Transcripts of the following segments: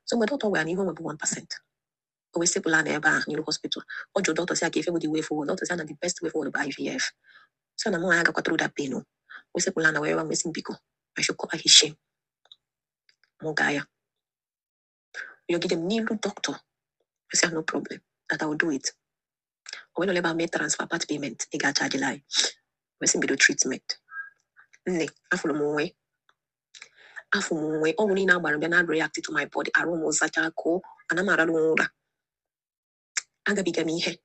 So my doctor were even with 1%. We say plan ever in the hospital. Or your doctor say if you the way forward, doctor say the best way forward by IVF. So na mo I got through that pain. We say plan wherever missing biko. I should cover his shame. Mogaya. You get a new doctor. I say no problem. That I will do it. When I never make transfer part payment, I got charge lie. We say be the treatment. Ne, afulo mo way. Afu way. Oh, we now not reacting to my body. I almost such a ko. And I'm a rura. Aga biga mi he.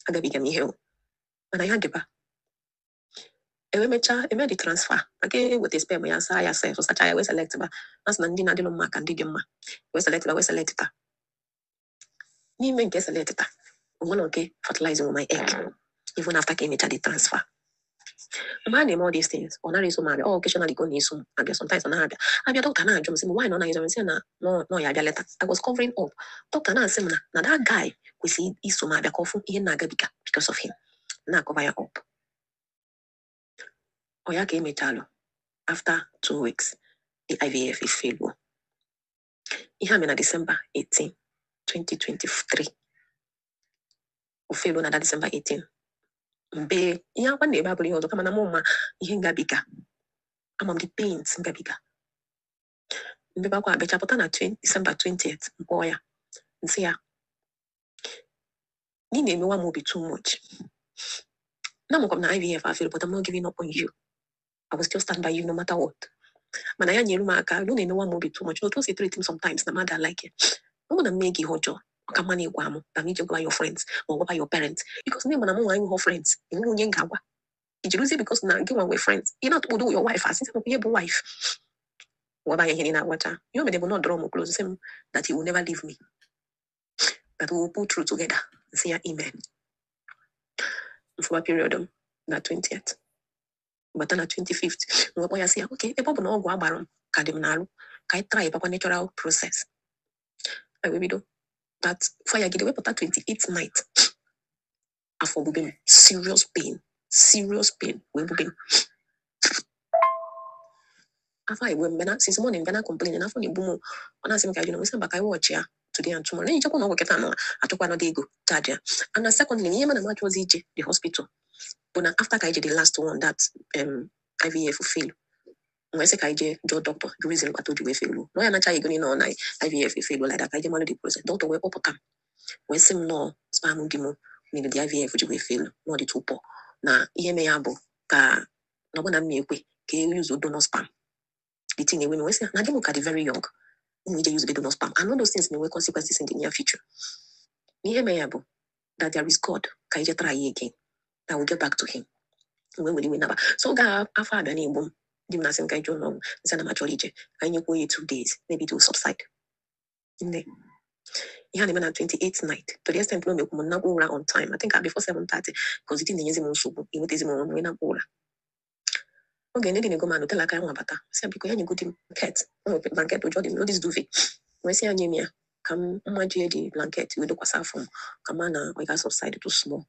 Aga biga mi he. But I had ewe mecha eme the transfer ake with sperm ya sa ya self so such I always select ba as na ndi na dilo maka ndi di mma we select ta ni me nke select ta one okay fertilizing my egg even after came the transfer man name all these things or na reason ma oh occasionally go ni so abia sometimes na abia doctor na ajum say why no na use say na no ya abia letter I was covering up doctor na say na that guy we see iso ma abia kofu ihe na agabika because of him na cover ya up oya ke metalo. After 2 weeks, the IVF is failed. It happened on December 18, 2023. We failed on December 18. Be ya one day Bible you come na mama ihenga bika. Among the pains ngabika. Mbe ba kwa becha pota na December 20th. Mpoya. Nsia. Ni name wa mo be too much. Na mo come na IVF I feel but I'm not giving up on you. I will still stand by you no matter what. Manaya nyerumaka, no name wa mo be too much. No to say 3 things sometimes na mother like it. No wanna make it hojo. Kamani guamu, that means you go by your friends or go by your parents. Because me, when I'm with friends, you know, you gawa. Did you lose it because now you are with friends? You're not to do your wife as it's a wife. What by any water? You know, they will not draw more close to him that he will never leave me. That we will pull through together. Say amen. For a period, that 20th. But on the 25th, we boy say, okay, a papa no go baron, Kadimnalu, Kai try a natural process. I will do. That fire get away for that 28th night. After moving serious pain. We're moving. After I went since morning, when I complain, after the boom, when I say, you know, we say, back I watch ya today and tomorrow. You don't know what I took one day go, charge. And secondly, Yemen and what was EJ, the hospital. But after I did the last one, that IVF fail. When I say KJ, Joe doctor, the reason what told you fail. No, I'm not trying to go on IVF fail like that. I didn't the process. Doctor, we up come. When some no spam demo, meaning the IVF which we fail, not the 2 poor. Na EMA abo ka no bona me kwe ke use donor spam. The thing we say na dem look very young. We just use donor spam. And all those things may have consequences in the near future. EMA abo that there is God. Can you try again? I will get back to him. When will we never? So ga after the name boom. Dim na sem kai jono. Send a majority. Can you go 2 days? Maybe it will subside. He had him on 28th night. To the extent we na on time. I think before 7:30 because it didn't use him on subu. He was on when na okay, nigga go man hotel like I want bata. Say because you go to blanket. Oh, blanket to Jordan. No this duvet. When say anemia, come magie the blanket. We do kwasa from. Come na we got subside to small.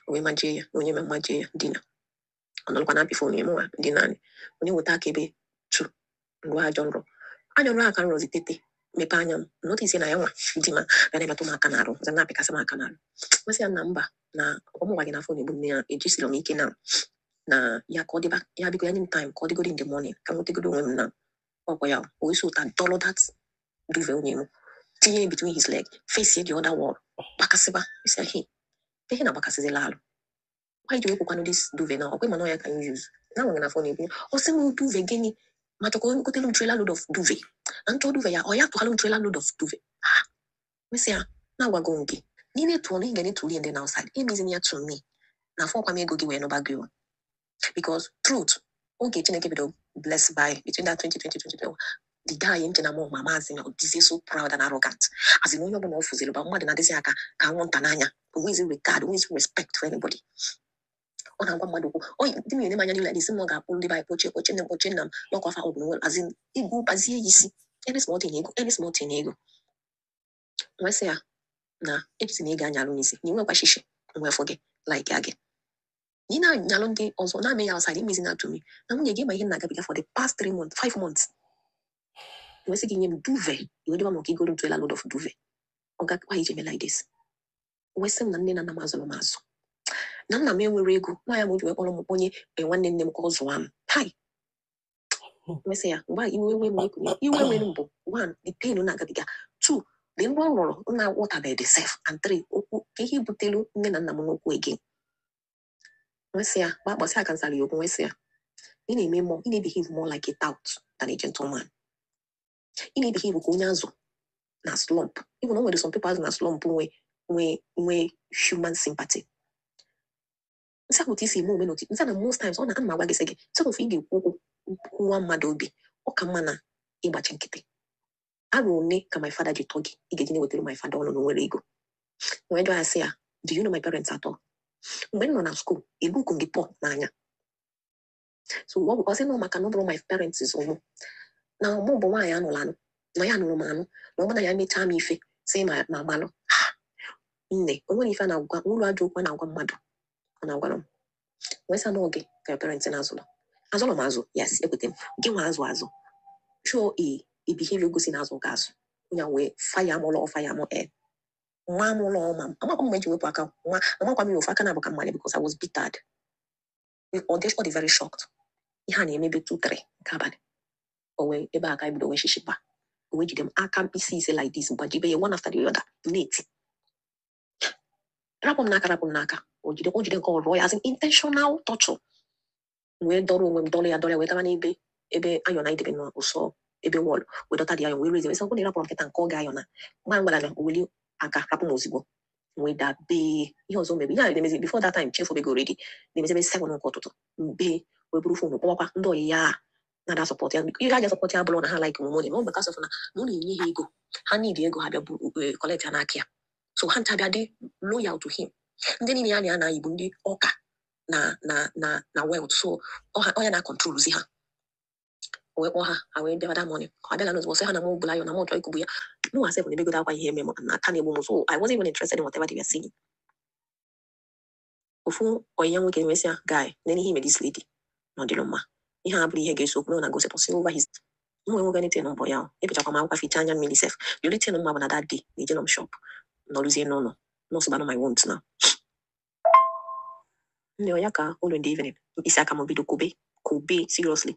We magie. We magie dinner. Ono kwa na before ni mo dinner. Oni wota kebe true. Ngwa ajonro. Ajonro aka nrozi tete. Mepe anya m notice na ya nwa di ma bịa na-emetụ m aka n'arụ ọzọ na-apịkasị m aka n'arụ masị ya na mba na ọmụgwa gị na fon egbu nne ya ejisiri m ike na ya ka ọ dịba ya biko ya nye m time ka ọ dịgoro in the morning ka m nwetegodo onwe m na ọkwa ya o isi ụta dọlọ that duve onye m tinye between his leg face the other wall gbakasịba isi ahị ihe na gbakasịzila alụ why do you kwukwanụ this duve na ọkwa ịma na ya ka you use na nwe na fon egbu ọ sị m duve gịnị ma chọkọ nkotelu m trailer load of duve and told duve ya ọ ya tụghalụ m trailer load of duve mesị ya na-agwago nke n'ime tụọ na ị ga na-etuli ndị na outside emezina ya to me na afọ ọkwa m ego gị wee nọba gị because truth oge Chineke bido bless by between that 2020 the guy in Jenamo mama as in this so proud and arrogant as in onye ọbụla ọfụziri ba mmadụ na-adịzi aka ka nwụnta n'anya always regard always respect for anybody ọ na-agwa mmadụ okwu oyi dị m ene manya niile isi m ọ ga-akpụ ndị ba ekpoche nna m n'ọkwa afa ọbụla nwere as in igwu bazie ya isi any small thing ego nwesị ya na ejisi na ego anyalụ n'isi na inwekwa shishi nwefọ gị like ya gị ị na-anyalụ ndị ọzọ na-ame ya outside imezi na to me na nwunye gị ma ihe na-agabiga for the past 5 months we say give duvet. You don't want to go into a load of duvet. Oga, why you like this? We say na nne na mazo mazo. Na nna m enwere ego, na ya mo ji kpọrọ m onye nwanne nne m ka ọ zụọ m. Hi. We say ya, why iwe nwere mbụ. One, the pain na agabiga. Two, the nrọ na what about the self. And three, okwu ka ihe butelu nne na nna m n'okwu again. We say ya, gbasị aka nsara ya okwu, we say ya. Ị na-eme more, ị na-behave more like a tout than a gentleman. Ị na-behave ka onye azụ na slump. Even though some people na slump nwe human sympathy. Nsa kuti isi mo menoti. Nsa na most times ọ na-ama gwa gị sị gị, some of ị ga-ekwu nwa mmadụ obi, ọ ka mma na ịgbachi nkịtị. Arụ one ka my father ji tọọ gị, ị ga-eji na-ewetara my father ọnụ n'onwere ego. Wee jụọ ya sị ya, do you know my parents at all? Mgbe m nọ na school, ebuku m gị pọ n'anya. So ọ bụ ọsị na maka na ọ bụrụ my parents is ụmụ. Na mụ bụ nwaanyị anụrụ anụ, na ya nụrụ m anụ, na ọ bụ na ya mechaa m ife, sị ma malụ. Nne, o nwere ife a na-agwa, ụlọ ajọ okwu na-agwa mmadụ. Ọ na-agwara m. Wee sị n'oge ka your parents na-azụlọ. Azụlọ m azụ, yes, ekwete m. Gị nwa azụ. Show a behavior gosi na azụ ga-azụ. Onye wee fire m ụlọ fire m air. Nwa m ụlọ ọma m. Amakwa m mgbe ji wepụ aka nwa. Amakwa m ofu aka na-abụ ka mmanya because I was bittered. Ọ dị very shocked. Ihe a na-emebe 2-3 nke abalị. O wee ebe aka ibido wee shishipa. O wee jide m aka mkpịsị ise like this gbajibe ya one after the other. Late. Rapụ m n'aka. O jide nke ọrụ ya as in intentional torture. Wee dọrọ onwe m dọrọ ya wee gaba n'ebe ayọ na idebe n'ụsọ ebe wọl wee dọta dị ayọ wee rezi wee sị ọkụ na ịrapụrụ nkịta nke ọ ga-ayọ na mgbe gwara ya oweli aka rapụ m ozugbo wee dabe ihe ọzọ mebe ya na-emezi before that time chefobego already na-emezebe 7 nke ụtụtụ mbe wee buru fonu kpọwakwa ndị ọyị ya na-ada sọpọt ya ihe aja sọpọt ya bụrụ na ha like omume ma ọ bụ ka sọfụ na ọ na-enye ha ego ha need ego ha bịa collect ya n'aka ya so ha ncha bịa dị loyal to him ndị niile ya na ya na Igbo ndị ọka na wealth so ọ ya na control zi ha wee kpọọ ha wee bịa that morning ọ bịala n'ozugbo sị ha na m ogbula ya na m ọchọ ikugbu ya no asef na-emegodo akwa ihe eme na aka na-egbu m so I wasn't even interested in whatever they were saying. Ofu onye nwoke na-emesi ya guy na ihe ime this lady na ọ dịrị mma ihe a bụrụ ihe ga-eso okwu na gosipụsị over his nwe nwoke na etinye mbọ ya epechakwa m akwụkwọ ficha anya mmiri sef the only thing mma bụ na that day na eje m shop nọrụzie n'ụlọ nọsụbanụ my wounds now. Nne ya ka ụlọ in the evening mkpịsị aka m bido kobe seriously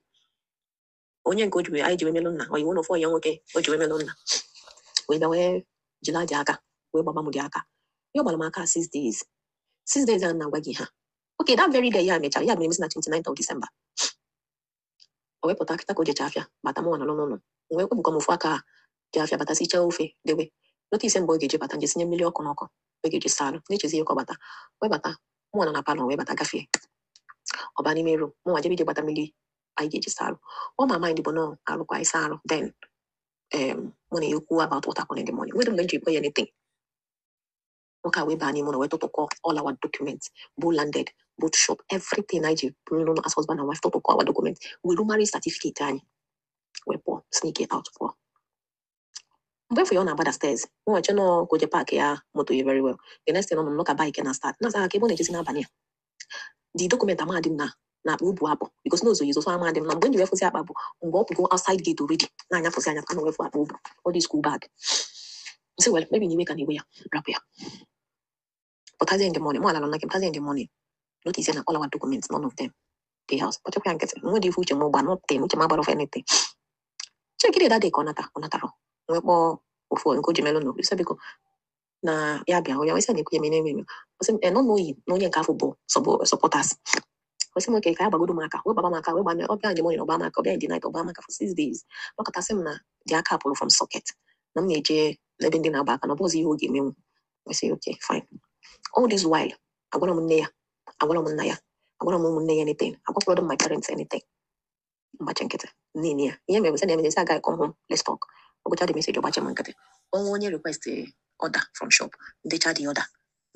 onye nke o ji anyị ji wee melụ nna ọ iwu n'ofu onye nwoke o ji wee melụ nna wee bịa wee jila dị aka wee gbaba m dị aka ya ọ gbara m aka 6 days a na-agwa gị ha okay that very day ya mechara ya mere mesi na 29th of December o wepụta akịta ka o jecha afịa bata m nọ n'ụlọ wee kpọbụkwa m ofu aka ji afịa bata sichaa ofe dewe notice mgbe ọ ga-eji bata nje sinye mmiri ọkụ n'ọkụ ọ ga-eji salụ na-echezi ya ka ọ bata wee bata mụ nọ na palọ wee bata gafee ọba n'ime rum mụ nwa jebe ije gbata mmiri anyị ga-eji salụ ọ ma mind bụ nọ arụkwa ịsa arụ then mụ na ya okwu about what happened in the morning wedo mgbe nji kwe ya anything nwoke a wee baa n'ime ụlọ wee tụtụkọ all our documents both landed both shop everything anyị ji n'ụlọ as husband and wife tụtụkọ our documents were marriage certificate anyị wee pụọ sneak it out pụọ mgbe fụ ya ọ na-agbada stairs nwache nọ koje park ya moto ya very well the next thing ọ nọ nọ ka bike na start na aka ebe ọ na-ejezi n'abalị ya the document amadị m na akpa ubu abụ because n'ozo yizo so amadị m na mgbe nji wefụzi akpa bụ mgbe ọ pụgo outside gate already na-anyafụzi anya ana wefu akpa ubu all this school bag say well maybe n'iwe ka na-ewe ya rapụ ya pụtazie in the morning mụ ala nọ na pụtazie in the morning notice na all our documents none of them the house kpọchakwa ya nkịtị nwe dị ife uche m ụgba nothing uche m agbara of anything chekiri that day ka ọ natara wee kpọọ ofu nke o ji melụ n'obi biko na ya bịa onye nwesị na-ekwu ya eme ọsị m nọ n'oyi na onye nke afọ bụ supporters ọsị m oke ka ya gbagodo m aka wee gbaba m aka wee gbaa ọbịa njem onye na ọgba m aka ọbịa in the night ọgba m aka for 6 days nọkọtasị m na dị aka pụrụ from socket na m na-eje n'ebe ndị na-agba aka na ọ bụzi ihe oge emenwu wesị okay fine all this while agwara m nne ya agwara m nna ya agwara m ụmụnne ya anything agwakwara my parents anything mgbachi nkịtị nne ya ihe mere sị na emezi agaghị come home let's talk ọgụcha dị message ọgbachi m nkịtị ọnwa onye request order from shop ndecha the order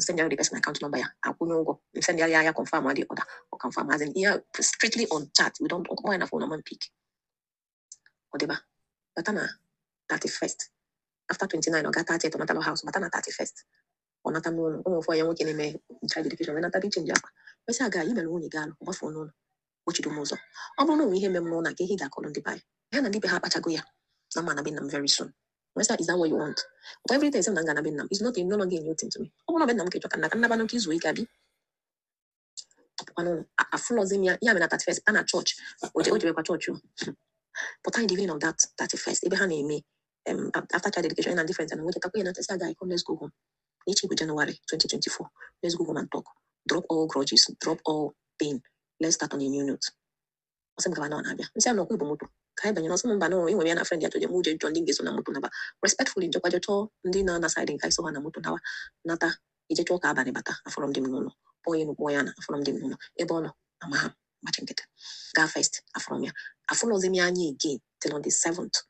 send the person account number ya akwụnye ụgwọ send ya confirm the order or confirm as in here strictly on chat we don't go na phone number pick odeba bata na 31st after 29 ọ ga 30th ọnatalo house bata na 31st ọnata n'ụlọ ụmụ ụfọ ya nwoke na-eme child education wee nata dị chenji akpa mesị aga imere nwunye gị alụ gbafuo n'ụlọ gbochido m ụzọ ọ bụrụ na onwe ihe mere m n'ụlọ nke ihe ga-akọrọ ndị be ya na ndị be ha akpachago ya I'm gonna be very soon. Is that what you want? But every day is not gonna be it's not no longer a new thing to me. Oh, no, I follow them. Yeah, I'm at first. I'm at church. Church. But I'm the of that 31st. Me. After child education and different, and let's go home. January 2024. Let's go home and talk. Drop all grudges. Drop all pain. Let's start on a new note. I'm not going to some bano inwe yana friend ya to muje John Dingeso na mutu naba respectfully jokwa joto ndi na side kai so na mutu nawa nata ije choka abane bata from dim no boy no boyana from dim no ebono ama matching it ga first from ya I follow them again till on the 7th